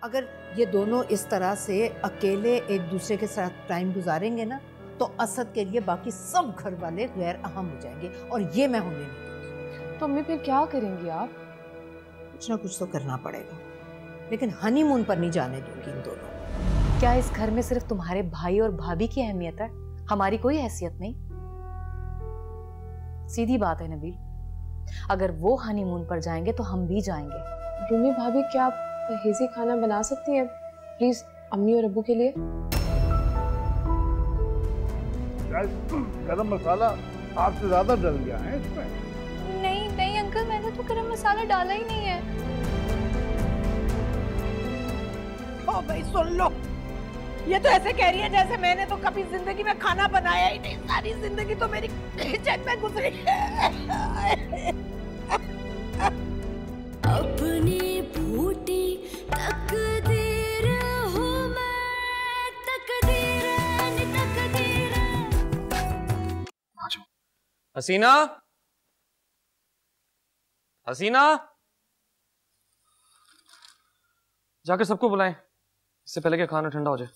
अगर ये दोनों इस तरह से अकेले एक दूसरे के साथ टाइम गुजारेंगे ना तो असद के लिए बाकी सब घर वाले गैर अहम हो जाएंगे और ये मैं होने नहीं दूंगी। तो अम्मी फिर क्या करेंगी आप? कुछ ना कुछ तो करना पड़ेगा, लेकिन हनीमून पर नहीं जाने दूंगी इन दोनों। क्या इस घर में सिर्फ तुम्हारे भाई और भाभी की अहमियत है, हमारी कोई हैसियत नहीं? सीधी बात है नबील, अगर वो हनीमून पर जाएंगे तो हम भी जाएंगे। रूमी भाभी, क्या आप परहेजी खाना बना सकती हैं प्लीज अम्मी और अब्बू के लिए? गरम मसाला आपसे ज्यादा डल गया है इसमें। नहीं नहीं अंकल, मैंने तो गरम मसाला डाला ही नहीं है। ओ भाई सुन लो, ये तो ऐसे कह रही है जैसे मैंने तो कभी जिंदगी में खाना बनाया ही नहीं। सारी जिंदगी तो मेरी किचन में गुजरी है। अपनी बूटी तकदीर हूँ मैं, तकदीर तकदीर। हसीना, हसीना, जाकर सबको बुलाएं, इससे पहले कि खाना ठंडा हो जाए।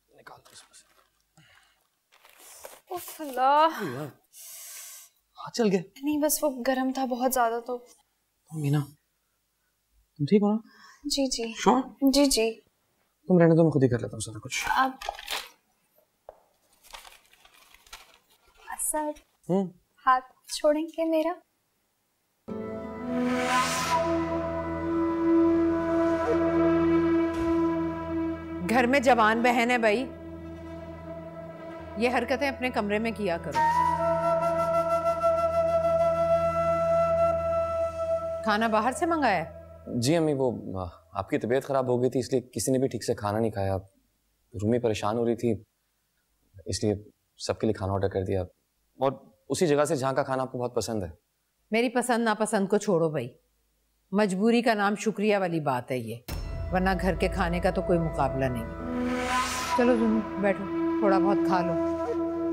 निकाल दो इसमें से। उफ अल्लाह, हाथ चल गए? नहीं बस वो गर्म था बहुत ज्यादा। तो मीना, तुम ठीक हो ना? जी जी श्योर? जी जी। तुम रहने दो, मैं खुद ही कर लेता हूँ सारा कुछ। अब असद, हाथ छोड़ेंगे मेरा? घर में जवान बहन है भाई, ये हरकतें अपने कमरे में किया करो। खाना बाहर से मंगाया? जी अम्मी, वो आपकी तबीयत खराब हो गई थी इसलिए किसी ने भी ठीक से खाना नहीं खाया। रूमी परेशान हो रही थी इसलिए सबके लिए खाना ऑर्डर कर दिया, और उसी जगह से जहाँ का खाना आपको बहुत पसंद है। मेरी पसंद नापसंद को छोड़ो भाई, मजबूरी का नाम शुक्रिया वाली बात है ये, वरना घर के खाने का तो कोई मुकाबला नहीं। चलो जुनू बैठो, थोड़ा बहुत खा लो,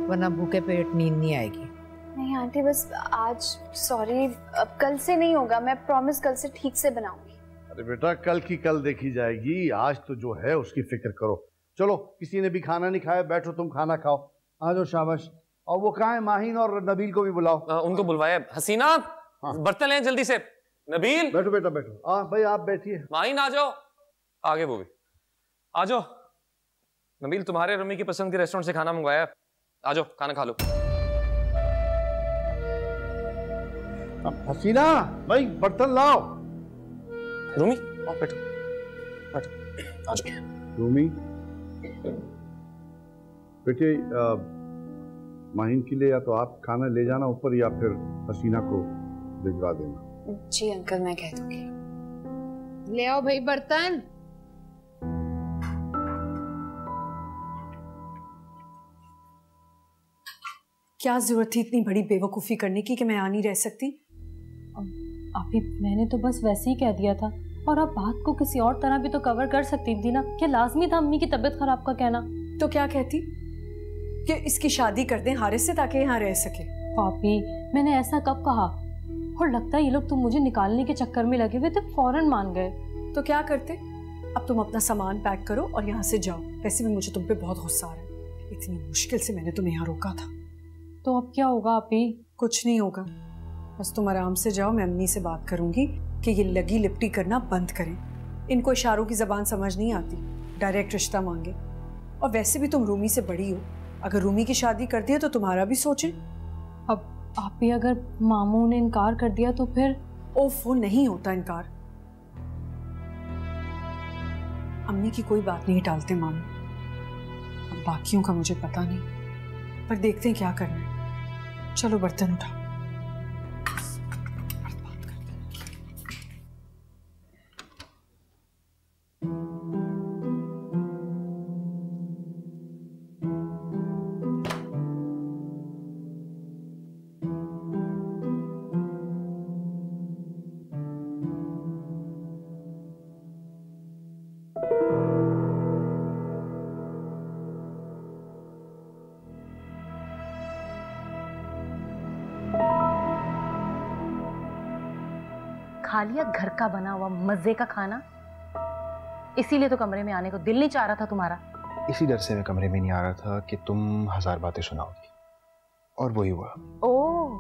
वरना भूखे पेट नींद नहीं आएगी। नहीं आंटी, बस आज सॉरी, अब कल से नहीं होगा, मैं प्रॉमिस कल से ठीक से बनाऊंगी। अरे बेटा, कल की कल देखी जाएगी, आज तो जो है उसकी फिक्र करो। चलो, किसी ने भी खाना नहीं खाया, बैठो तुम खाना खाओ। आ जाओ, शाबाश। और वो कहाँ है? माहिन और नबील को भी बुलाओ। उनको बुलवाया। हसीना, बर्तन लें जल्दी से। नबील, बैठो बेटा बैठो। हाँ भाई आप बैठिए। माहिन आ जाओ, आगे वो भी आ जाओ। नबील, तुम्हारे रूमी की पसंद के रेस्टोरेंट से खाना मंगवाया, आ जाओ खाना खा लो। हसीना भाई बर्तन लाओ। रूमी आओ, बैठो बैठो, आ जाओ। रूमी बेटे, माहिन के लिए या तो आप खाना ले जाना ऊपर या फिर हसीना को भिजवा देना। जी अंकल, मैं कह दूंगी। ले आओ भाई बर्तन। क्या जरूरत थी इतनी बड़ी बेवकूफी करने की कि मैं आ नहीं रह सकती? अभी मैंने तो बस वैसे ही कह दिया था, और आप बात को किसी और तरह भी तो कवर कर सकती थी ना। क्या लाजमी था अम्मी की तबीयत खराब का कहना? तो क्या कहती कि इसकी शादी कर दें हारिस से ताकि यहाँ रह सके? पापी, मैंने ऐसा कब कहा? और लगता है ये लोग तो मुझे निकालने के चक्कर में लगे हुए थे, फौरन मान गए। तो क्या करते? अब तुम अपना सामान पैक करो और यहाँ से जाओ। वैसे भी मुझे तुम पे बहुत गुस्सा आ रहा है, इतनी मुश्किल से मैंने तुम्हें यहाँ रोका था। तो अब क्या होगा आपी? कुछ नहीं होगा, बस तुम आराम से जाओ। मैं अम्मी से बात करूंगी कि ये लगी लिपटी करना बंद करें। इनको इशारों की जबान समझ नहीं आती, डायरेक्ट रिश्ता मांगे। और वैसे भी तुम रूमी से बड़ी हो, अगर रूमी की शादी कर दी है तो तुम्हारा भी सोचें। अब आप ही अगर मामू ने इनकार कर दिया तो फिर? ओफो, नहीं होता इनकार। अम्मी की कोई बात नहीं टालते मामू। अब बाकियों का मुझे पता नहीं, पर देखते हैं क्या करना है। चलो बर्तन उठाओ। खा लिया घर का बना हुआ मजे का खाना? इसीलिए तो कमरे में आने को दिल नहीं चाह रहा था तुम्हारा। इसी डर से मैं कमरे में नहीं आ रहा था कि तुम 1000 बातें सुनाओगी, और वही हुआ। ओह,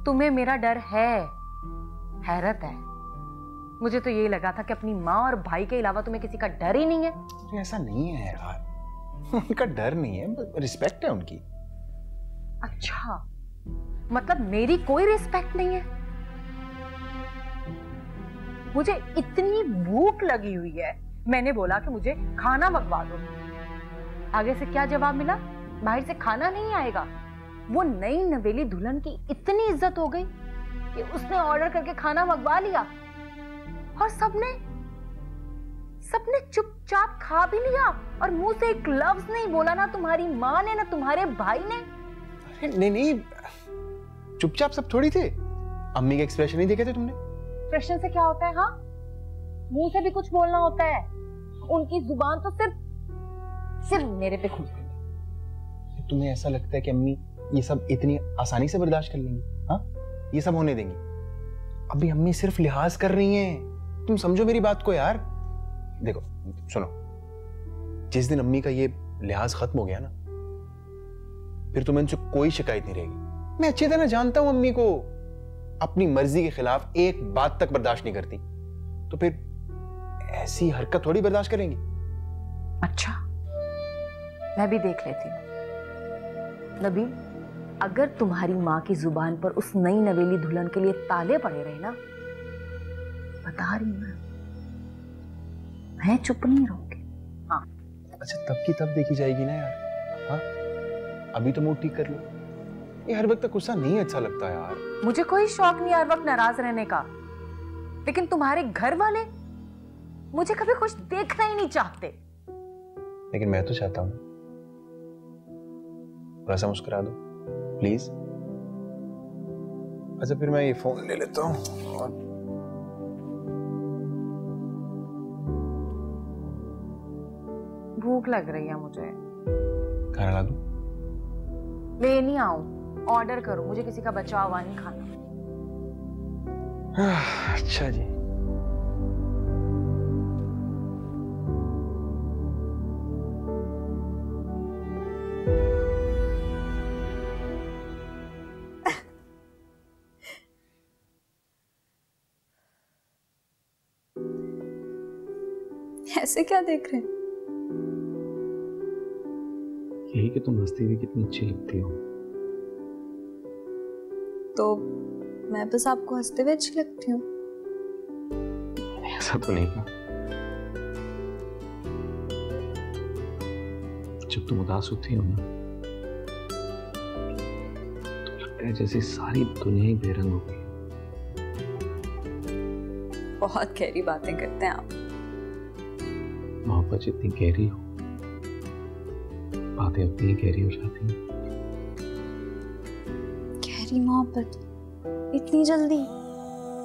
तुम्हें मेरा डर है, हैरत है। मुझे तो यही लगा था कि अपनी माँ और भाई के अलावा तुम्हें किसी का डर ही नहीं है। अरे ऐसा नहीं है यार, उनका डर नहीं है, रिस्पेक्ट है उनकी। अच्छा, मतलब मेरी कोई रिस्पेक्ट नहीं है? मुझे इतनी भूख लगी हुई है, मैंने बोला कि मुझे खाना मंगवा दो। आगे से क्या जवाब मिला? बाहर से खाना नहीं आएगा। वो नई नवेली दुल्हन की इतनी इज्जत हो गई कि उसने ऑर्डर करके खाना मंगवा लिया, और सबने चुपचाप खा भी लिया, और मुंह से एक लफ्ज नहीं बोला, ना तुम्हारी माँ ने ना तुम्हारे भाई ने। अरे नहीं, चुपचाप सब थोड़ी थे। अम्मी के एक्सप्रेशन नहीं देखे थे तुमने? एक्सप्रेशन से क्या होता है? हाँ, मुंह से भी कुछ बोलना होता है। उनकी जुबान तो सिर्फ मेरे पे खुलती है। तुम्हें ऐसा लगता है कि अम्मी ये सब इतनी आसानी से बर्दाश्त कर लेंगी? हाँ, ये सब होने देंगी? अभी अम्मी सिर्फ लिहाज कर रही हैं, तुम समझो मेरी बात को यार। देखो सुनो, जिस दिन अम्मी का ये लिहाज खत्म हो गया ना, फिर तुम्हें इनसे कोई शिकायत नहीं रहेगी। मैं अच्छी तरह जानता हूं अम्मी को, अपनी मर्जी के खिलाफ एक बात तक बर्दाश्त नहीं करती, तो फिर ऐसी हरकत थोड़ी बर्दाश्त करेंगी। अच्छा, मैं भी देख लेती हूँ। नबील, अगर तुम्हारी माँ की जुबान पर उस नई नवेली दुल्हन के लिए ताले पड़े रहे ना, बता रही मैं चुप नहीं रहूंगी। हाँ। अच्छा, तब की तब देखी जाएगी ना यार। हाँ, अभी तो मूड ठीक कर लो। ये हर वक्त गुस्सा नहीं अच्छा लगता यार। मुझे कोई शौक नहीं हर वक्त नाराज रहने का, लेकिन तुम्हारे घर वाले मुझे कभी खुश देखना ही नहीं चाहते। लेकिन मैं तो चाहता हूँ, थोड़ा सा मुस्कुरा दो प्लीज। अच्छा, फिर मैं ये फोन ले लेता हूँ और भूख लग रही है मुझे। खाना ला दूं? ले नहीं आऊं, ऑर्डर करो, मुझे किसी का बचा हुआ नहीं खाना। अच्छा जी। ऐसे क्या देख रहे हैं? यही कि तुम हंसती हुई कितनी अच्छी लगती हो। तो मैं बस आपको हंसते हुए अच्छी लगती हूँ? ऐसा तो नहीं कहा। जब तुम उदास होती हो ना, तो लगता है जैसे सारी दुनिया ही बेरंग हो गई। बहुत गहरी बातें करते हैं आप। मोहब्बत जितनी गहरी हो, बातें उतनी गहरी हो जाती हैं। गहरी मोहब्बत इतनी जल्दी?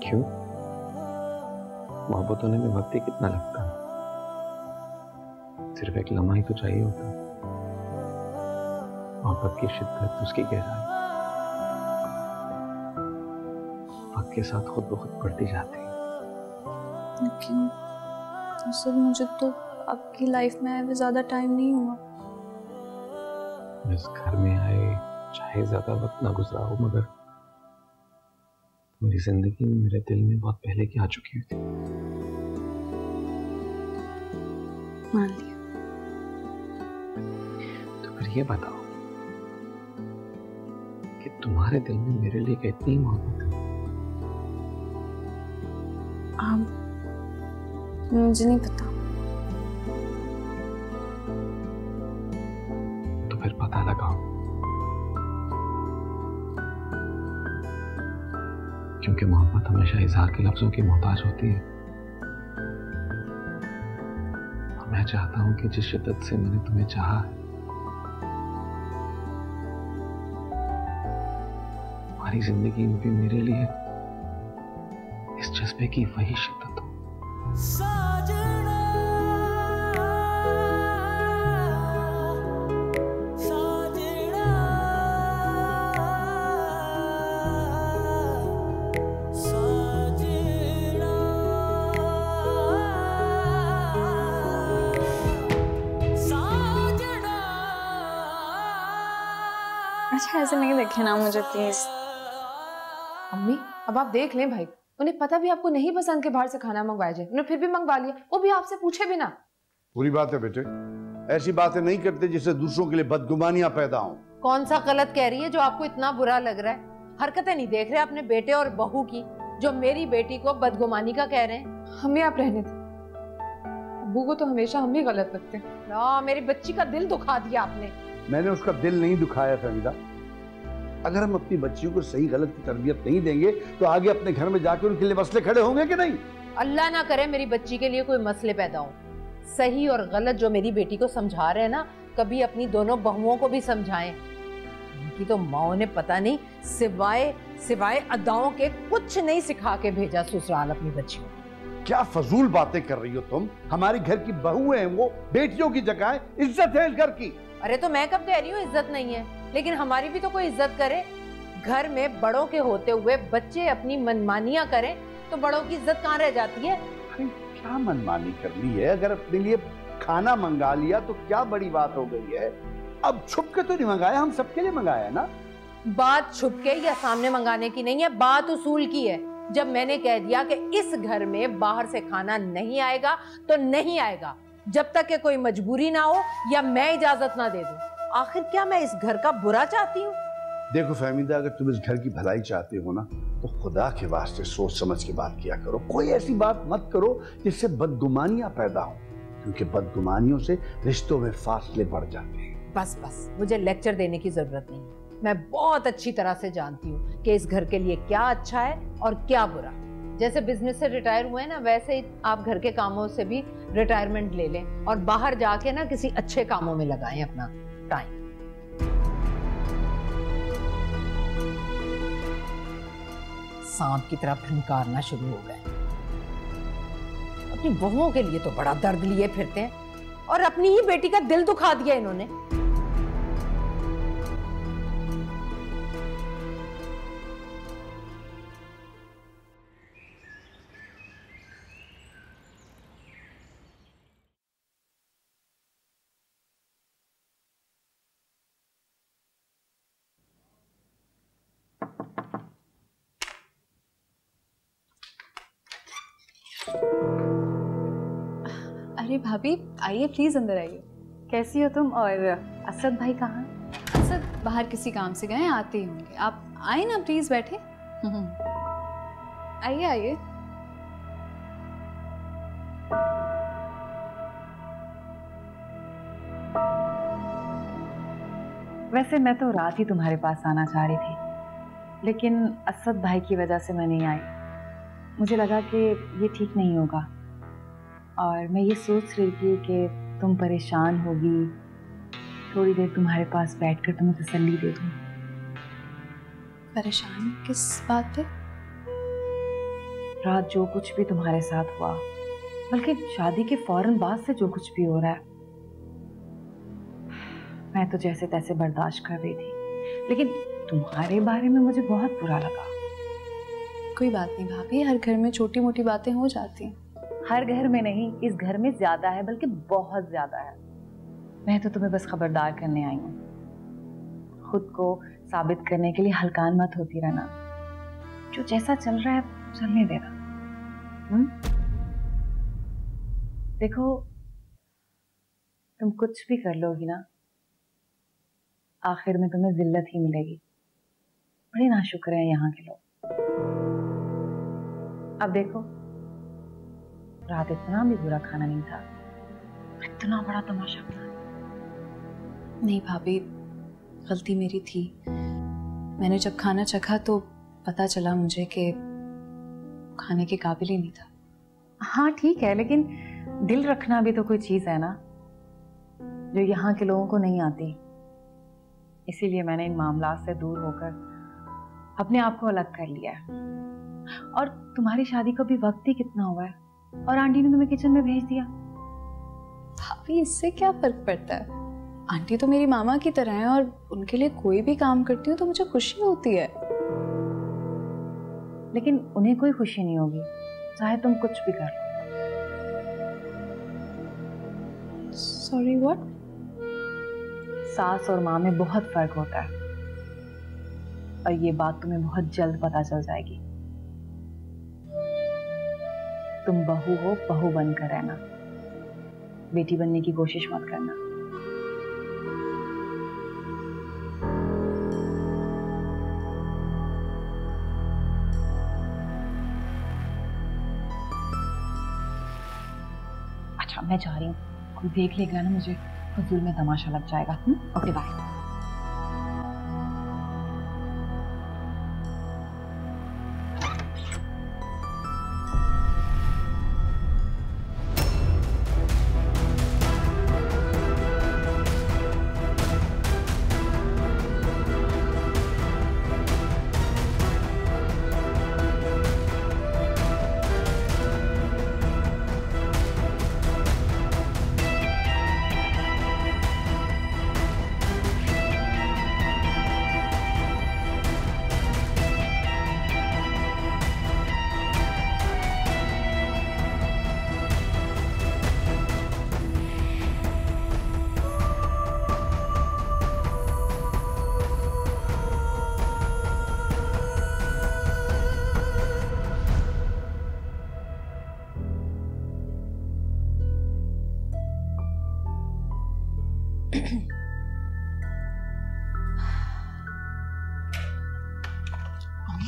क्यों? मोहब्बत होने में वक्त ही कितना लगता है, सिर्फ एक लम्हा ही तो चाहिए होता है। मोहब्बत की शिद्दत, उसकी गहराई वक्त के साथ खुद ब खुद बढ़ती जाती है। लेकिन असल मुझे तो आपकी लाइफ में आए हुए ज्यादा टाइम नहीं हुआ। इस घर में आए चाहे ज्यादा वक्त ना गुजरा हो, मगर मेरी जिंदगी में, मेरे दिल में बहुत पहले की आ चुकी हुई थी। मान लिया। तो फिर ये बताओ कि तुम्हारे दिल में मेरे लिए कितनी मोहब्बत है? मुझे नहीं पता। तो फिर पता लगाओ, क्योंकि मोहब्बत हमेशा इजहार के लफ्जों की मोहताज होती है। और मैं चाहता हूं कि जिस शिद्दत से मैंने तुम्हें चाहा है, तुम्हारी जिंदगी में भी मेरे लिए इस जज्बे की वही शिद्दत हो। साजना साजना साजना ऐसे नहीं देखे ना मुझे प्लीज। अम्मी अब आप देख लें भाई, उन्हें पता भी आपको नहीं पसंद के बाहर से खाना मंगवाया जाए, उन्हें फिर भी मंगवा लिया, वो भी आपसे पूछे भी ना। पूरी बात है बेटे, ऐसी बातें नहीं करते जिससे दूसरों के लिए बदगुमानियां पैदा हों। कौन सा गलत कह रही है जो आपको इतना बुरा लग रहा है? हरकतें नहीं देख रहे अपने बेटे और बहू की, जो मेरी बेटी को बदगुमानी का कह रहे हैं? हमें आप रहने दें, अब्बू को तो हमेशा हम ही गलत लगते हैं। ना, मेरी बच्ची का दिल दुखा दिया आपने। मैंने उसका दिल नहीं दुखाया फहमीदा। अगर हम अपनी बच्चियों को सही गलत की तरबियत नहीं देंगे तो आगे अपने घर में जाकर उनके लिए मसले खड़े होंगे कि नहीं? अल्लाह ना करे मेरी बच्ची के लिए कोई मसले पैदा हो। सही और गलत जो मेरी बेटी को समझा रहे हैं ना, कभी अपनी दोनों बहुओं को भी समझाएं। उनकी तो माओ ने पता नहीं सिवाय अदाओं के कुछ नहीं सिखा के भेजा ससुराल अपनी बच्चियों। क्या फजूल बातें कर रही हो तुम? हमारी घर की बहुएं हैं वो, बेटियों की जगह है, इज्जत है इस घर की। अरे तो मैं कब कह रही हूँ इज्जत नहीं है, लेकिन हमारी भी तो कोई इज्जत करे। घर में बड़ों के होते हुए बच्चे अपनी मनमानियां करें तो बड़ों की इज्जत कहाँ रह जाती है? क्या मनमानी कर ली है? अगर अपने लिए खाना मंगा लिया तो क्या बड़ी बात हो गई है? अब छुप के तो नहीं मंगाया, हम सबके लिए मंगाया है ना। बात छुप के या सामने मंगाने की नहीं है, बात उसूल की है। जब मैंने कह दिया कि इस घर में बाहर से खाना नहीं आएगा तो नहीं आएगा, जब तक कि कोई मजबूरी ना हो या मैं इजाजत ना दे दूं। आखिर क्या मैं इस घर का बुरा चाहती हूँ? देखो फहमीदा, अगर तुम इस घर की भलाई चाहते हो ना तो खुदा के वास्ते सोच समझ के बात किया करो। कोई ऐसी बात मत करो जिससे बदगुमानियां पैदा हो, क्योंकि बदगुमानियों से रिश्तों में फासले बढ़ जाते हैं। बस मुझे लेक्चर देने की जरूरत नहीं। मैं बहुत अच्छी तरह से जानती हूँ कि इस घर के लिए क्या अच्छा है और क्या बुरा। जैसे बिजनेस से रिटायर हुए ना, वैसे ही आप घर के कामों से भी रिटायरमेंट ले लें और बाहर जाके ना किसी अच्छे कामों में लगाएं अपना टाइम। सांप की तरह फुंकारना शुरू हो गए। अपनी बहुओं के लिए तो बड़ा दर्द लिए फिरते हैं और अपनी ही बेटी का दिल दुखा दिया इन्होंने। अरे भाभी आइए, प्लीज अंदर आइए। कैसी हो तुम? और असद भाई कहाँ? असद बाहर किसी काम से गए, आते ही होंगे। आप आए ना, प्लीज बैठे। आइए आइए। वैसे मैं तो रात ही तुम्हारे पास आना चाह रही थी, लेकिन असद भाई की वजह से मैं नहीं आई। मुझे लगा कि ये ठीक नहीं होगा, और मैं ये सोच रही थी कि तुम परेशान होगी, थोड़ी देर तुम्हारे पास बैठकर तुम्हें तसल्ली दे दूं। परेशान किस बात पे? रात जो कुछ भी तुम्हारे साथ हुआ, बल्कि शादी के फौरन बाद से जो कुछ भी हो रहा है, मैं तो जैसे तैसे बर्दाश्त कर रही थी, लेकिन तुम्हारे बारे में मुझे बहुत बुरा लगा। कोई बात नहीं भाभी, हर घर में छोटी मोटी बातें हो जाती हैं। हर घर में नहीं, इस घर में ज्यादा है, बल्कि बहुत ज्यादा है। मैं तो तुम्हें बस खबरदार करने आई हूँ। खुद को साबित करने के लिए हलकान मत होती रहना। जो जैसा चल रहा है चलने देना। देखो, तुम कुछ भी कर लोगी ना, आखिर में तुम्हें जिल्लत ही मिलेगी। बड़े नाशुक्र हैं यहाँ के लोग। अब देखो, रात इतना भी बुरा खाना नहीं था, इतना बड़ा तमाशा बना। नहीं भाभी, गलती मेरी थी। मैंने जब खाना चखा तो पता चला मुझे कि खाने के काबिल ही नहीं था। हाँ ठीक है, लेकिन दिल रखना भी तो कोई चीज है ना, जो यहाँ के लोगों को नहीं आती। इसीलिए मैंने इन मामलात से दूर होकर अपने आप को अलग कर लिया है। और तुम्हारी शादी को भी वक्त ही कितना हुआ है, और आंटी ने तुम्हें किचन में भेज दिया। भाभी इससे क्या फर्क पड़ता है? आंटी तो मेरी मामा की तरह है, और उनके लिए कोई भी काम करती हूँ तो मुझे खुशी होती है। लेकिन उन्हें कोई खुशी नहीं होगी चाहे तुम कुछ भी कर लो। Sorry what? सास और माँ में बहुत फर्क होता है। और ये बात तुम्हें बहुत जल्द पता चल जाएगी। तुम बहू हो, बहू बनकर रहना, बेटी बनने की कोशिश मत करना। अच्छा मैं जा रही हूँ, कोई देख लेगा ना मुझे, फजूल में तमाशा लग जाएगा। Okay bye.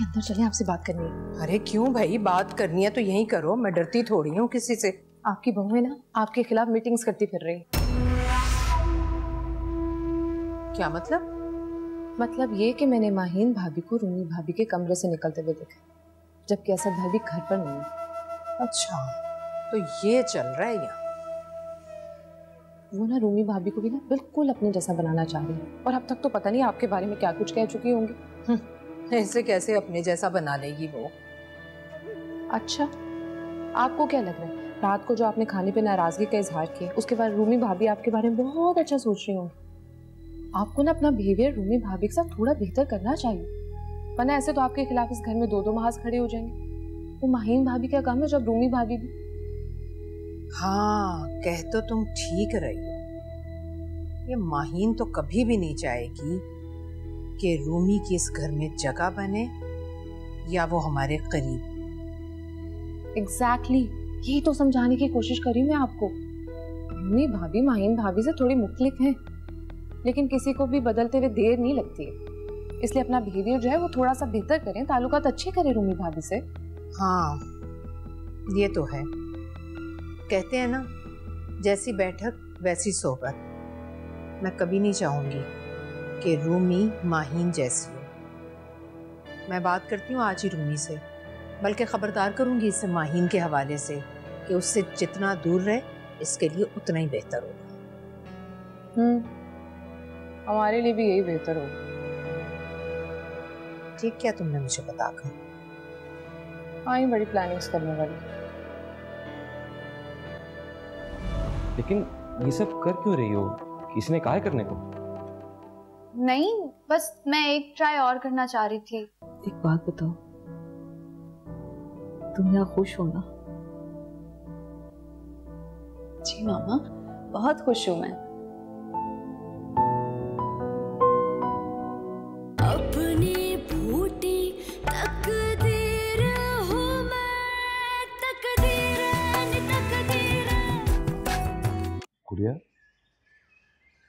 अंदर चले, आपसे बात करनी है। अरे क्यों भाई, बात करनी है तो यहीं करो, मैं डरती थोड़ी हूँ किसी से। आपकी बहू है ना, आपके खिलाफ मीटिंग्स करती फिर रही। क्या मतलब? मतलब ये कि मैंने माहीन भाभी को रूमी भाभी के कमरे से निकलते हुए देखा, जबकि असद भाभी घर पर नहीं है। अच्छा, तो ये चल रहा है यहाँ। वो ना रूमी भाभी को भी ना बिल्कुल अपने जैसा बनाना चाह रही है, और अब तक तो पता नहीं आपके बारे में क्या कुछ कह चुकी होंगी। ऐसे कैसे अपने जैसा बना लेगी वो? अच्छा, आपको क्या लग रहा है, रात को जो आपने खाने पे नाराजगी का इजहार किया, उसके बाद रूमी भाभी आपके बारे में बहुत अच्छा सोच रही होंगी। आपको ना अपना बिहेवियर रूमी भाभी के साथ थोड़ा बेहतर करना चाहिए, वरना ऐसे तो आपके खिलाफ इस घर में दो दो महाज खड़े हो जाएंगे। वो माहीन भाभी क्या काम है जब रूमी भाभी भी। हाँ, कह तो तुम ठीक रही हो। ये माहीन तो कभी भी नहीं चाहेगी कि रूमी की इस घर में जगह बने या वो हमारे करीब। एग्जैक्टली, यही तो समझाने की कोशिश कर रही हूँ मैं आपको। रूमी भाभी माहीन भाभी से थोड़ी मुख्तलिफ हैं, लेकिन किसी को भी बदलते हुए देर नहीं लगती है, इसलिए अपना बिहेवियर जो है वो थोड़ा सा बेहतर करें, ताल्लुकात अच्छे करें रूमी भाभी से। हाँ, ये तो है। कहते हैं ना, जैसी बैठक वैसी सोबत। मैं कभी नहीं चाहूंगी कि रूमी माहीन जैसी हो। मैं बात करती हूँ आज ही रूमी से, बल्कि खबरदार करूंगी इसे माहीन के हवाले से कि उससे जितना दूर रहे इसके लिए उतना ही बेहतर होगा। हमारे लिए भी यही बेहतर होगा। ठीक, क्या तुमने मुझे बताकर? हाँ, ही बड़ी प्लानिंग्स करने वाली। लेकिन ये सब कर क्यों रही हो? किसने कहा है करने को? नहीं, बस मैं एक ट्राई और करना चाह रही थी। एक बात बताओ, तुम यहाँ खुश हो ना? जी मामा, बहुत खुश हूँ मैं। अपनी बूटी तकदीर हूँ मैं, तकदीर। गुड़िया,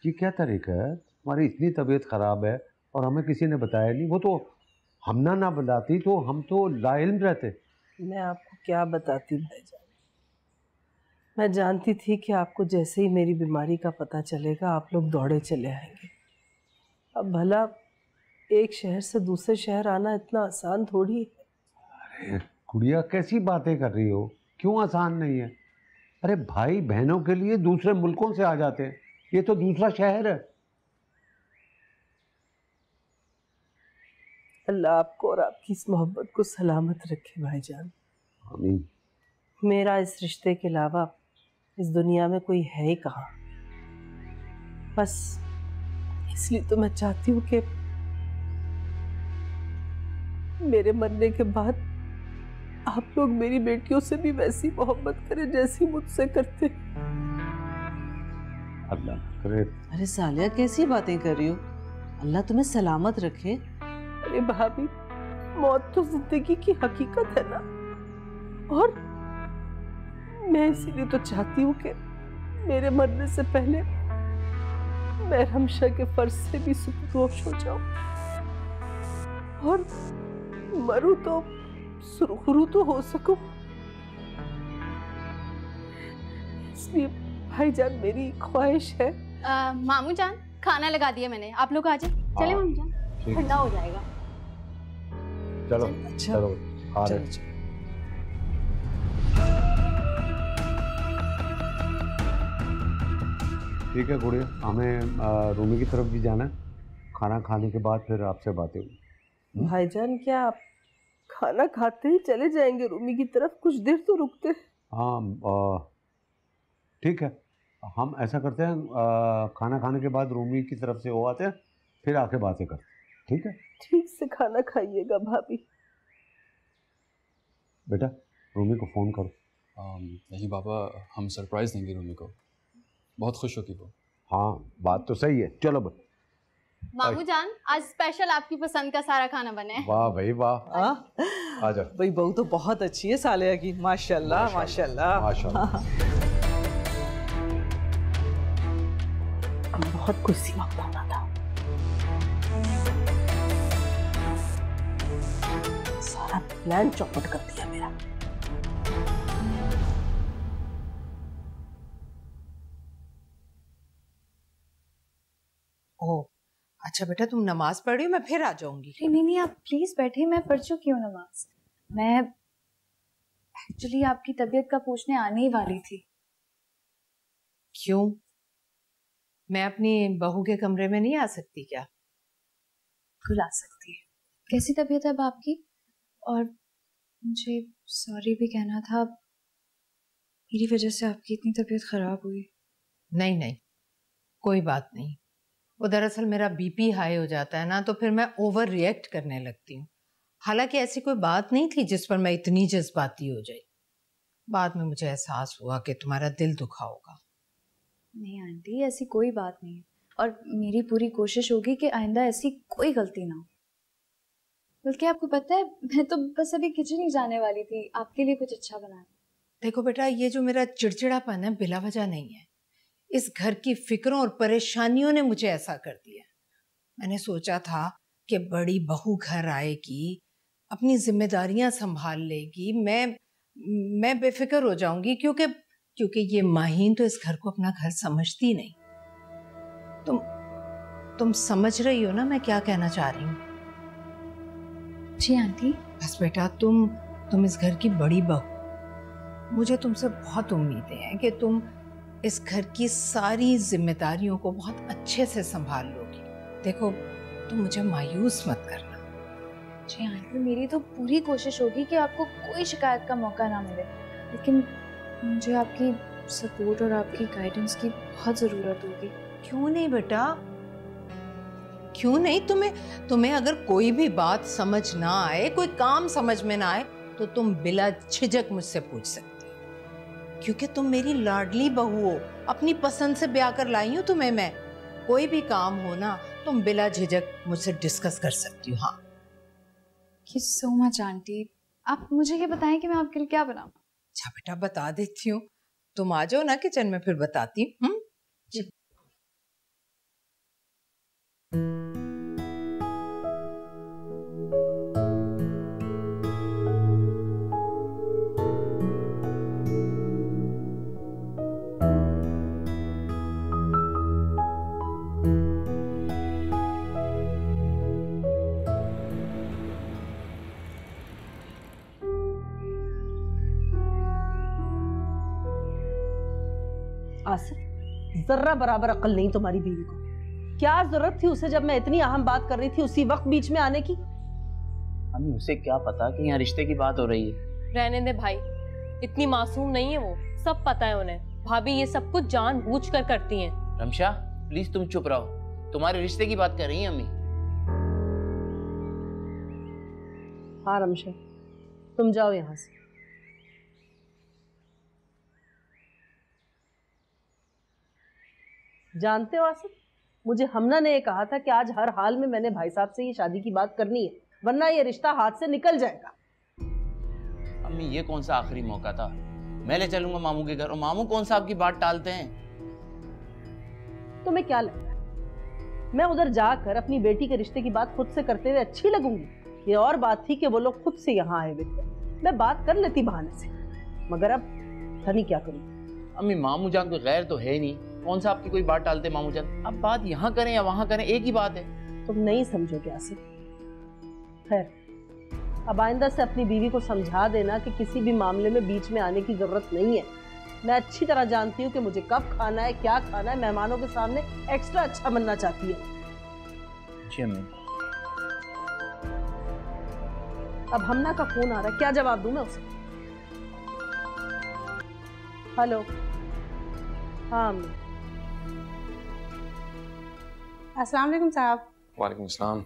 ये क्या तरीका है? हमारी इतनी तबीयत खराब है और हमें किसी ने बताया नहीं। वो तो हम ना बताती तो हम तो लाइल्म रहते। मैं आपको क्या बताती भाईजान, मैं जानती थी कि आपको जैसे ही मेरी बीमारी का पता चलेगा आप लोग दौड़े चले आएंगे। अब भला एक शहर से दूसरे शहर आना इतना आसान थोड़ी है। अरे गुड़िया, कैसी बातें कर रही हो? क्यों आसान नहीं है? अरे भाई बहनों के लिए दूसरे मुल्कों से आ जाते हैं, ये तो दूसरा शहर है। अल्लाह आपको और आपकी इस मोहब्बत को सलामत रखे भाईजान। आमीन। मेरा इस रिश्ते के अलावा इस दुनिया में कोई है ही कहाँ। बस इसलिए तो मैं चाहती हूँ कि मेरे मरने के बाद आप लोग मेरी बेटियों से भी वैसी मोहब्बत करें जैसी मुझसे करते। अल्लाह करे। अरे सालिया, कैसी बातें कर रही हो? अल्लाह तुम्हें सलामत रखे। अरे भाभी, मौत तो जिंदगी की हकीकत है ना, और मैं इसीलिए तो चाहती हूँ कि मेरे मरने से पहले मैं रमशा के फर्ज से भी सुपुर्द हो जाऊं, और मरूं तो सुरखरू तो हो सकूं। इसलिए भाईजान, मेरी ख्वाहिश है। मामू जान, खाना लगा दिया मैंने, आप लोग आ जाए। चले मामू जान, ठंडा हो जाएगा। चलो अच्छा। चलो आ रहे। ठीक है गुड़िया, हमें रूमी की तरफ भी जाना है। खाना खाने के बाद फिर आपसे बातें होंगी। भाईजान, क्या आप खाना खाते ही चले जाएंगे रूमी की तरफ? कुछ देर तो रुकते। हाँ ठीक है, हम ऐसा करते हैं, खाना खाने के बाद रूमी की तरफ से वो आते हैं, फिर आके बातें करते हैं। ठीक है? ठीक से खाना खाइएगा भाभी। बेटा, रूमी को फ़ोन करो। नहीं पापा, हम सरप्राइज देंगे रूमी को, बहुत खुश होगी वो। हाँ, बात तो सही है। चलो बस। मामू जान, आज स्पेशल आपकी पसंद का सारा खाना बना है। वाह भाई वाह। आ जाओ भाई, बहू तो बहुत अच्छी है सालिया की, माशाल्लाह माशाल्लाह माशाल्लाह। बहुत कुछ सी वक्त होना था। सारा प्लान चौपट कर दिया मेरा। ओह अच्छा बेटा, तुम नमाज पढ़ी हो, मैं फिर आ जाऊंगी। नहीं नहीं, आप प्लीज बैठिए, मैं पढ़ चुकी हूँ नमाज। मैं एक्चुअली आपकी तबीयत का पूछने आने ही वाली थी। क्यों? मैं अपनी बहू के कमरे में नहीं आ सकती क्या? बिल्कुल आ सकती है। कैसी तबीयत है अब आपकी? और मुझे सॉरी भी कहना था, मेरी वजह से आपकी इतनी तबीयत खराब हुई। नहीं नहीं, कोई बात नहीं। वो दरअसल मेरा बीपी हाई हो जाता है ना, तो फिर मैं ओवर रिएक्ट करने लगती हूँ। हालांकि ऐसी कोई बात नहीं थी जिस पर मैं इतनी जज्बाती हो जाई। बाद में मुझे एहसास हुआ कि तुम्हारा दिल दुखा होगा। नहीं आंटी, ऐसी कोई बात नहीं है, और मेरी पूरी कोशिश होगी कि आइंदा ऐसी कोई गलती ना हो। बल्कि आपको पता है, मैं तो बस अभी किचन ही जाने वाली थी आपके लिए कुछ अच्छा बनाने। देखो बेटा, ये जो मेरा चिड़चिड़ापन है बिला वजह नहीं है। इस घर की फिक्रों और परेशानियों ने मुझे ऐसा कर दिया। मैंने सोचा था कि बड़ी बहू घर आएगी, अपनी जिम्मेदारियां संभाल लेगी, मैं बेफिक्र हो जाऊंगी, क्योंकि ये माहीन तो इस घर को अपना घर समझती नहीं। तुम समझ रही हो ना मैं क्या कहना चाह रही हूँ? जी आंटी। बस बेटा, तुम इस घर की बड़ी बहू, मुझे तुमसे बहुत उम्मीदें हैं कि तुम इस घर की सारी जिम्मेदारियों को बहुत अच्छे से संभाल लोगी। देखो, तुम मुझे मायूस मत करना। जी आंटी, मेरी तो पूरी कोशिश होगी कि आपको कोई शिकायत का मौका ना मिले, लेकिन मुझे आपकी सपोर्ट और आपकी गाइडेंस की बहुत ज़रूरत होगी। क्यों नहीं बेटा, क्यों नहीं? तुम्हें अगर कोई भी बात समझ ना आए, कोई काम समझ में ना आए, तो तुम बिला झिझक मुझसे पूछ सकती हो, क्योंकि तुम मेरी लाडली बहू हो। अपनी पसंद से ब्याह कर लाई हूं तुम्हें मैं। कोई भी काम हो ना, तुम बिला झिझक मुझसे डिस्कस कर सकती हो। हाँ, Thank you so much aunty. आप मुझे ये बताएं कि मैं आपके लिए क्या बनाऊं? अच्छा बेटा, बता देती हूँ। तुम आ जाओ ना किचन में, फिर बताती हूँ। आसिफ, जर्रा बराबर अक्ल नहीं तुम्हारी बीवी को। क्या जरूरत थी उसे, जब मैं इतनी अहम बात कर रही थी, उसी वक्त बीच में आने की? हमें उसे क्या पता कि यहाँ रिश्ते की बात हो रही है। रहने दे भाई, इतनी मासूम नहीं है वो, सब पता है उन्हें। भाभी ये सब कुछ जानबूझकर करती हैं। रमशा प्लीज तुम चुप रहो, तुम्हारे रिश्ते की बात कर रही हैं अम्मी। हाँ रमशा, तुम जाओ यहाँ से। जानते हो आसिफ, मुझे हमना ने ये कहा था कि आज हर हाल में मैंने भाई साहब से ये शादी की बात करनी है, वरना ये रिश्ता हाथ से निकल जाएगा। अम्मी ये कौन सा आखिरी मौका था? मैं ले चलूंगा मामू के घर और मामू कौन सा आपकी बात टालते हैं? तुम्हें क्या लगता है मैं उधर जाकर अपनी बेटी के रिश्ते की बात खुद से करते हुए अच्छी लगूंगी? ये और बात थी कि वो लोग खुद से यहाँ आए हुए थे, मैं बात कर लेती बहाने से, मगर अब पता नहीं क्या करूं। अम्मी मामू जान कोई गैर तो है नहीं, कौन सा आपकी कोई बात टालते मामू जान? अब बात यहाँ करें या वहां करें एक ही बात है। तुम नहीं समझोगे आसिफ। खैर अब आइंदा से अपनी बीवी को समझा देना कि किसी भी मामले में बीच में आने की जरूरत नहीं है। मैं अच्छी तरह जानती हूँ कि मुझे कब खाना है, क्या खाना है, मेहमानों के सामने एक्स्ट्रा अच्छा बनना चाहती है। जी अम्मी। अब हमना का फोन आ रहा है, क्या जवाब दूं मैं उसे? हेलो, हाँ अम्मी। अस्सलाम वालेकुम साहब। वालेकुम अस्सलाम।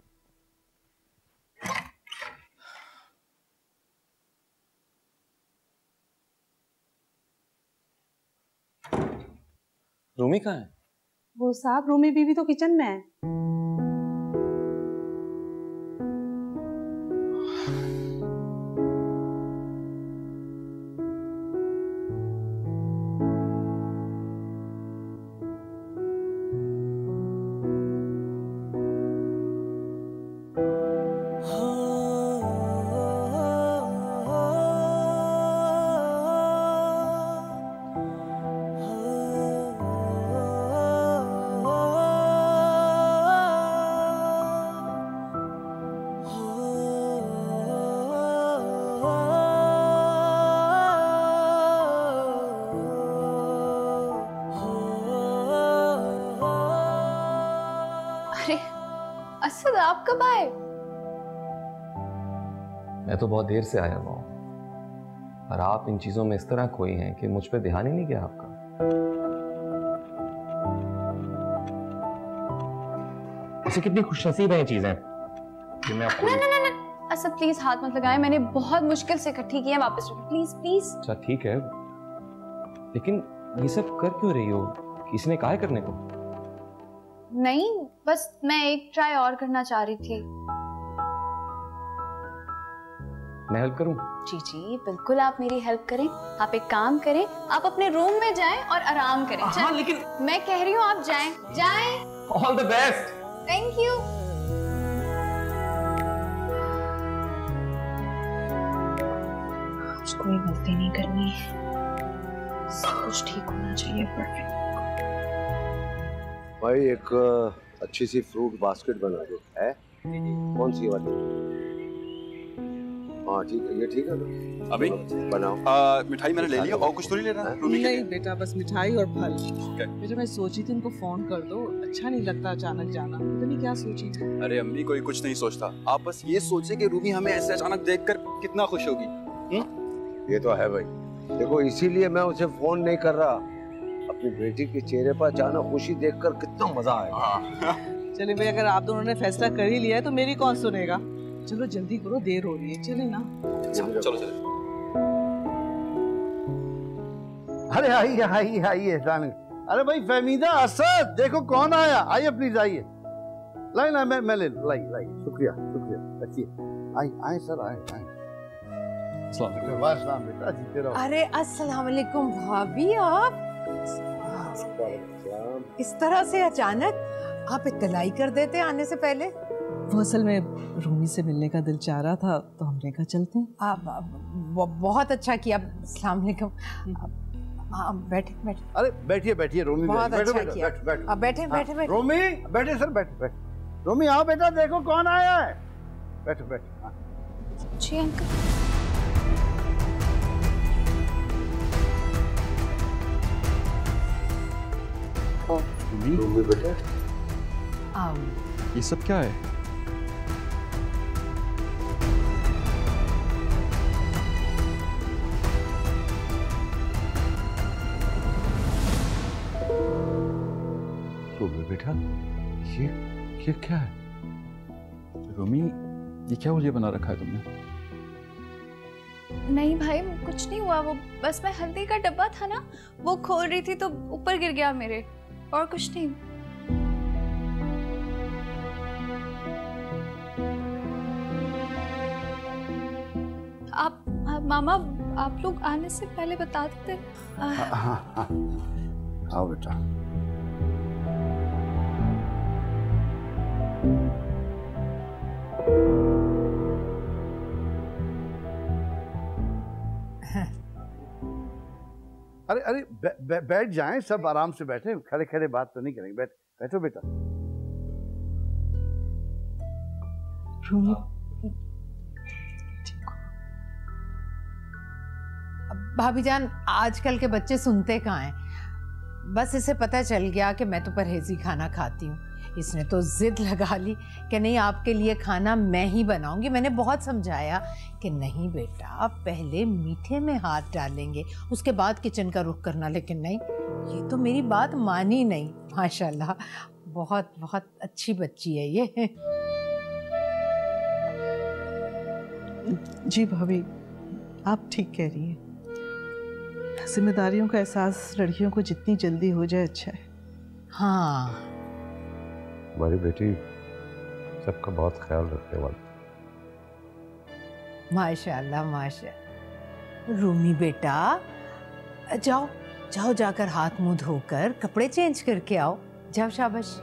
रूमी कहाँ है? वो साहब रूमी बीवी तो किचन में है। असद आप कब आए? मैं तो बहुत देर से आया हुआ हूँ और आप इन चीजों में इस तरह खोई हैं कि मुझ पे ध्यान ही नहीं गया आपका। ऐसी कितनी खुशनसीब है ये चीजें कि मैं आपको ना असद प्लीज हाथ मत लगाएं, मैंने बहुत मुश्किल से इकट्ठी की है, वापस रखो प्लीज प्लीज। अच्छा ठीक है, लेकिन ये सब कर क्यों रही हो? किसने कहा है करने को? नहीं, बस मैं एक ट्राई और करना चाह रही थी। मैं हेल्प करूं? जी जी बिल्कुल, आप मेरी हेल्प करें। आप एक काम करें, आप अपने रूम में जाएं और आराम करें। हाँ, लेकिन मैं कह रही हूँ आप जाएं। जाएं। All the best. Thank you. आज कोई गलती नहीं करनी है, सब कुछ ठीक होना चाहिए। परफेक्ट। भाई एक अच्छी सी फ्रूट बास्केट बना दो। है कौन सी वाली? हाँ ठीक है, ये ठीक है ना? अभी बनाओ। मिठाई मैंने ले लिया और कुछ तो नहीं लेना? नहीं बेटा, बस मिठाई और फल। बेटा मैं सोची थी उनको फोन कर दो, अच्छा नहीं लगता अचानक जाना। पता नहीं क्या सोची थी। अरे अम्मी कोई कुछ नहीं सोचता, आप बस ये सोचे कि रूमी हमें ऐसे अचानक देखकर कितना खुश होगी। ये तो है भाई, देखो इसीलिए मैं उसे फोन नहीं कर रहा। अपनी बेटी के चेहरे पर अचानक खुशी देखकर कितना मजा आएगा। चलिए भाई, अगर आप दोनों ने फैसला कर ही लिया है तो मेरी कौन सुनेगा। चलो जल्दी करो, देर हो रही है। चले ना। चलो चलो। अरे आइए आइए आइए। अरे भाई फहमीदा, असद, देखो कौन आया। आइए प्लीज आइए। लाई ना, मैं ले लूं। लाई लाई, शुक्रिया शुक्रिया। अच्छी आए आए सर, आए आए। वाह बेटा, जीते रहो। अरे अस्सलाम वालेकुम भाभी, आप इस तरह से अचानक आप इत्तलाई कर देते आने से पहले। वो असल में रूमी से मिलने का दिल चाह रहा था तो हमने कहा चलते हैं। आप बहुत अच्छा किया। अस्सलाम वालेकुम। बैठे बैठे। अरे बैठिए बैठिए रूमी, बहुत बैठो अच्छा बैठो किया। बैठो। अब बैठे बैठे बैठे। रूमी बैठे सर, बैठो बैठो। रूमी आओ बेटा, देखो कौन आया है। बैठो बैठो। जी अंकल। रूमी बेटा, ये सब क्या है? रूमी बेटा, ये क्या है? रूमी, ये क्या उलिया बना रखा है तुमने? नहीं भाई, कुछ नहीं हुआ। वो बस मैं हल्दी का डब्बा था ना, वो खोल रही थी तो ऊपर गिर गया मेरे, और कुछ नहीं। मामा आप लोग आने से पहले बता देते। हाँ आओ बेटा। अरे अरे बैठ जाएं, सब आराम से बैठे, खड़े खड़े बात तो नहीं करेंगे। बैठो बेटा। रूमी भाभी जान, आजकल के बच्चे सुनते कहाँ हैं। बस इसे पता चल गया कि मैं तो परहेजी खाना खाती हूँ, इसने तो जिद लगा ली कि नहीं आपके लिए खाना मैं ही बनाऊंगी। मैंने बहुत समझाया कि नहीं बेटा, पहले मीठे में हाथ डालेंगे उसके बाद किचन का रुख करना, लेकिन नहीं, ये तो मेरी बात मानी नहीं। माशाल्लाह, बहुत बहुत अच्छी बच्ची है ये। जी भाभी, आप ठीक कह रही हैं। जिम्मेदारियों का एहसास लड़कियों को जितनी जल्दी हो जाए अच्छा है। हाँ, हमारी बेटी सबका बहुत ख्याल रखने वाली। माशाल्लाह माशाल्लाह। रूमी बेटा, जाओ जाओ, जाकर हाथ मुंह धोकर कपड़े चेंज करके आओ, जाओ, शाबाश।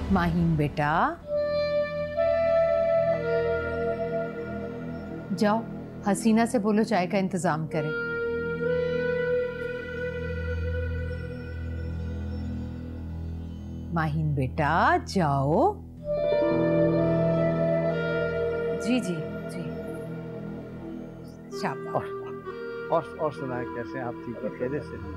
माहीन बेटा, जाओ हसीना से बोलो चाय का इंतजाम करे। माहीन बेटा जाओ। जी जी जी, शाबाश। और सुनाए, कैसे आप? ठीक है, खैरियत से हैं?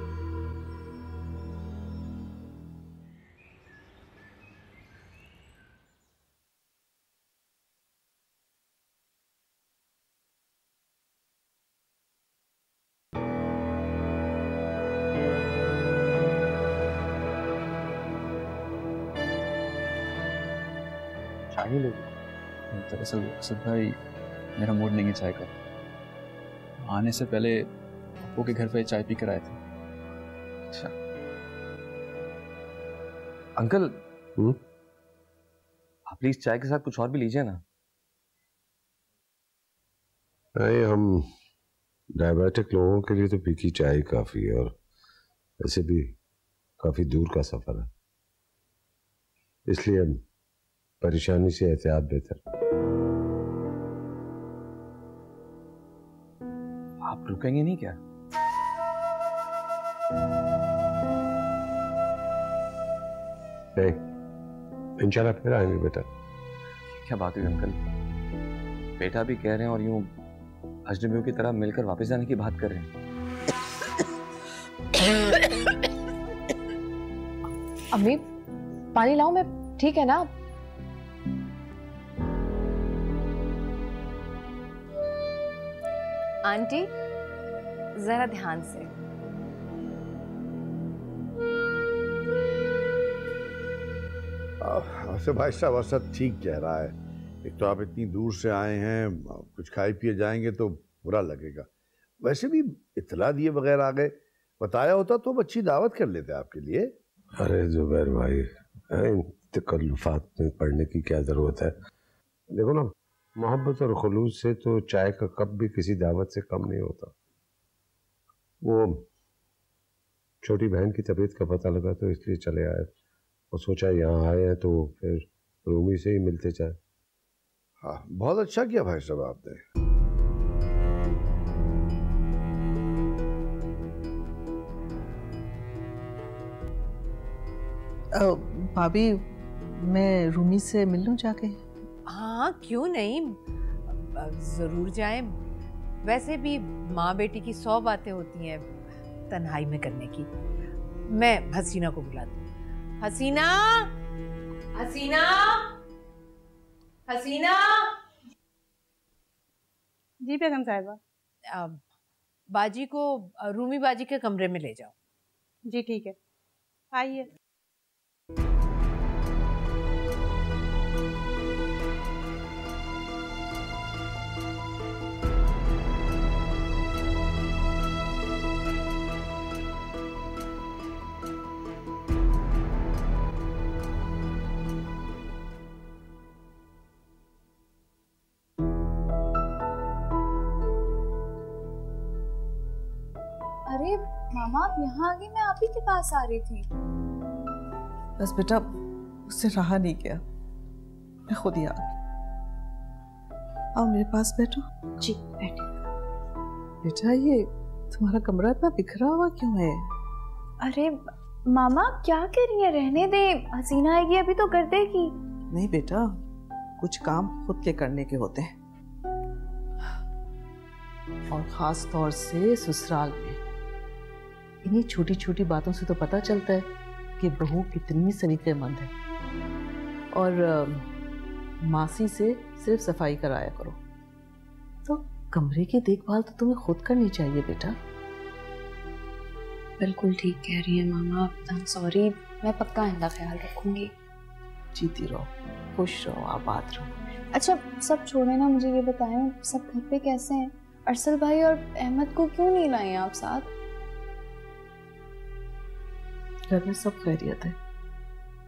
चाय नहीं लोगे? दरअसल असद भाई, मेरा मूड नहीं है चाय का। आने से पहले अपू के घर पे चाय पी कर आए थे। अच्छा अंकल, आप प्लीज चाय के साथ कुछ और भी लीजिए ना। नहीं, हम डायबिटिक लोगों के लिए तो फीकी चाय ही काफी है, और वैसे भी काफी दूर का सफर है, इसलिए परेशानी से एहतियात बेहतर। आप रुकेंगे नहीं क्या? नहीं, इंशाल्लाह फिर आएंगे बेटा। क्या बात हुई अंकल, बेटा भी कह रहे हैं और यूं अजनबियों की तरह मिलकर वापस जाने की बात कर रहे हैं। अम्मी पानी लाऊं मैं? ठीक है ना? आंटी जरा ध्यान से। वैसे भाई साहब असद ठीक कह रहा है। एक तो आप इतनी दूर से आए हैं, कुछ खाए पिए जाएंगे तो बुरा लगेगा। वैसे भी इतला दिए बगैर आ गए, बताया होता तो अच्छी दावत कर लेते आपके लिए। अरे जुबैर भाई, इन तकल्लुफात में पड़ने की क्या जरूरत है? देखो ना, मोहब्बत और खुलूस से तो चाय का कप भी किसी दावत से कम नहीं होता। वो छोटी बहन की तबीयत का पता लगा तो इसलिए चले आए, और सोचा यहाँ आए हैं तो फिर रूमी से ही मिलते जाए। हाँ, बहुत अच्छा किया भाई साहब आपने। भाभी, मैं रूमी से मिल लूं जाके? हाँ क्यों नहीं, जरूर जाएं। वैसे भी माँ बेटी की 100 बातें होती हैं तन्हाई में करने की। मैं हसीना को बुलाती हूँ। हसीना, हसीना, हसीना। जी बेगम साहिबा। बाजी को रूमी बाजी के कमरे में ले जाओ। जी ठीक है, आइए। मामा आप यहाँ आ गई, मैं आप ही के पास आ रही थी। बस बेटा उससे रहा नहीं गया, मैं खुद ही आ गई। आओ मेरे पास बैठो। जी बैठे। बेटा ये तुम्हारा कमरा इतना बिखरा हुआ क्यों है? अरे मामा क्या कर रही है, रहने दे, हसीना आएगी अभी तो कर देगी। नहीं बेटा, कुछ काम खुद के करने के होते हैं, और खास तौर से ससुराल में। इन्हीं छोटी छोटी बातों से तो पता चलता है कि बहू कितनी सलीकेमंद है। और मासी से सिर्फ सफाई कराया करो। तो कमरे की देखभाल तो तुम्हें खुद करनी चाहिए बेटा। बिल्कुल ठीक कह रही है मामा, सॉरी, मैं पक्का आइंदा ख्याल रखूंगी। जीती रहो, खुश रहो, आबाद रहो। अच्छा सब छोड़े ना, मुझे ये बताएं सब घर पे कैसे हैं? अरसल भाई और अहमद को क्यों नहीं लाए आप साथ? घर में सब खैरियत है।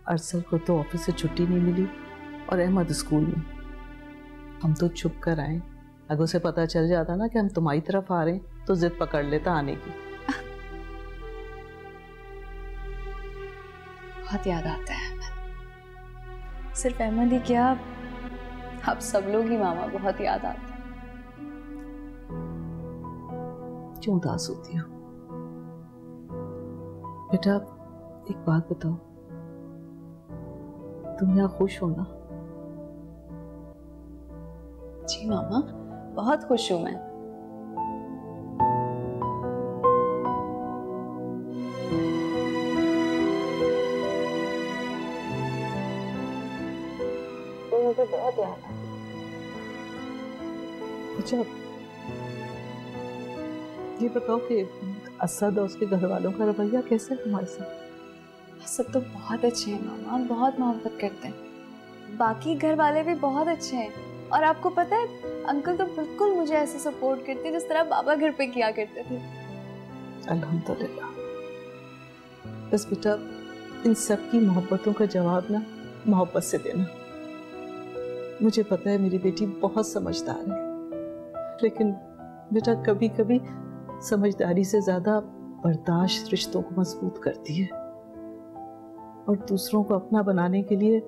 अरसल को तो ऑफिस से छुट्टी नहीं मिली और अहमद स्कूल में। हम तो छुप कर आए, अगर उसे पता चल जाता ना कि हम तुम्हारी तरफ आ रहे हैं तो जिद पकड़ लेता आने की। बहुत याद आता है अहमद। सिर्फ अहमद ही क्या, आप सब लोग ही मामा बहुत याद आते हैं। क्यों उदास होती हो बेटा? एक बात बताओ, तुम यहाँ खुश हो ना? जी मामा बहुत खुश हूं मैं। तो मुझे बहुत याद आता। अच्छा ये बताओ कि असद और उसके घर वालों का रवैया कैसा है तुम्हारे साथ? सब तो बहुत अच्छे हैं मामा, बहुत मोहब्बत करते हैं। बाकी घर वाले भी बहुत अच्छे हैं। और आपको पता है अंकल तो बिल्कुल मुझे ऐसे सपोर्ट करते जिस तरह बाबा घर पे किया करते थे। अल्हम्दुलिल्लाह। बस बेटा इन सब की मोहब्बतों का जवाब ना मोहब्बत से देना। मुझे पता है मेरी बेटी बहुत समझदार है, लेकिन बेटा कभी कभी समझदारी से ज्यादा बर्दाश्त रिश्तों को मजबूत करती है। और दूसरों को अपना बनाने के लिए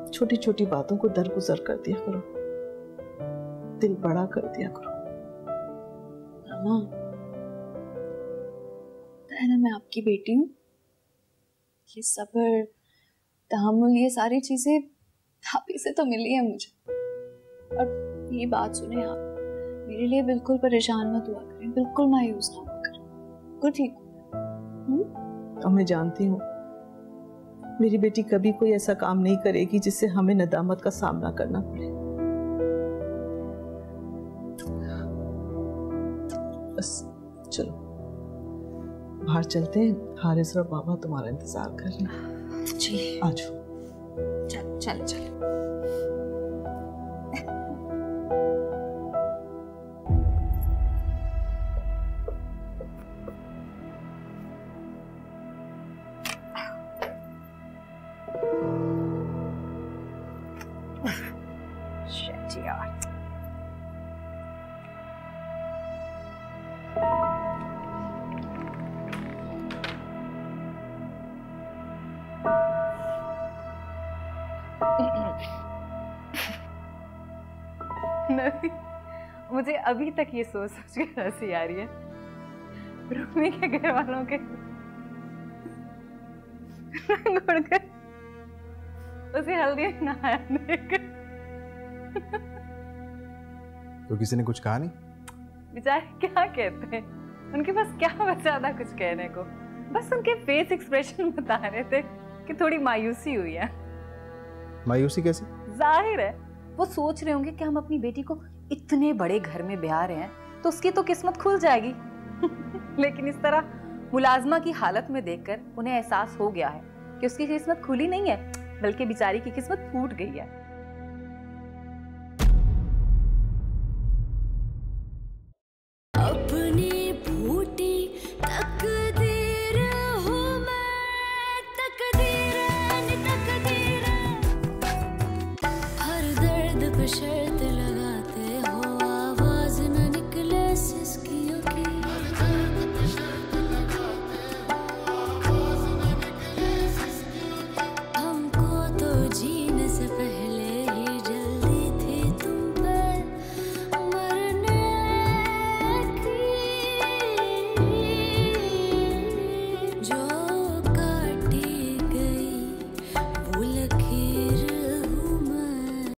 छोटी छोटी बातों को दरगुजर कर दिया करो, दिल बड़ा कर दिया करो। मामा है ना, मैं आपकी बेटी हूँ। ये सब्र, तहम्मुल, ये सारी चीजें आप ही से तो मिली है मुझे। और ये बात सुने आप, मेरे लिए बिल्कुल परेशान मत हुआ करें, बिल्कुल मायूस ना हुआ करें, बिल्कुल ठीक हो। और मैं जानती हूँ मेरी बेटी कभी कोई ऐसा काम नहीं करेगी जिससे हमें नदामत का सामना करना पड़े। बस चलो बाहर चलते हैं, हारिस और बाबा तुम्हारा इंतजार कर रहे हैं। जी आ जाओ। चल चल चल। मुझे अभी तक ये सोच सोच के हंसी आ रही है, रूमी के घर वालों के घुड़कर उसे हल्दी नहाया देखकर। तो किसी ने कुछ कहा नहीं? बेचारे क्या कहते हैं, उनके पास क्या बचा था कुछ कहने को। बस उनके फेस एक्सप्रेशन बता रहे थे कि थोड़ी मायूसी हुई है। मायूसी कैसी? जाहिर है वो सोच रहे होंगे कि हम अपनी बेटी को इतने बड़े घर में ब्याह रहे हैं तो उसकी तो किस्मत खुल जाएगी। लेकिन इस तरह मुलाजमा की हालत में देखकर उन्हें एहसास हो गया है कि उसकी किस्मत खुली नहीं है, बल्कि बेचारी की किस्मत फूट गई है। अपनी फूटी तकदीर हूँ मैं, तकदीर हर दर्द पे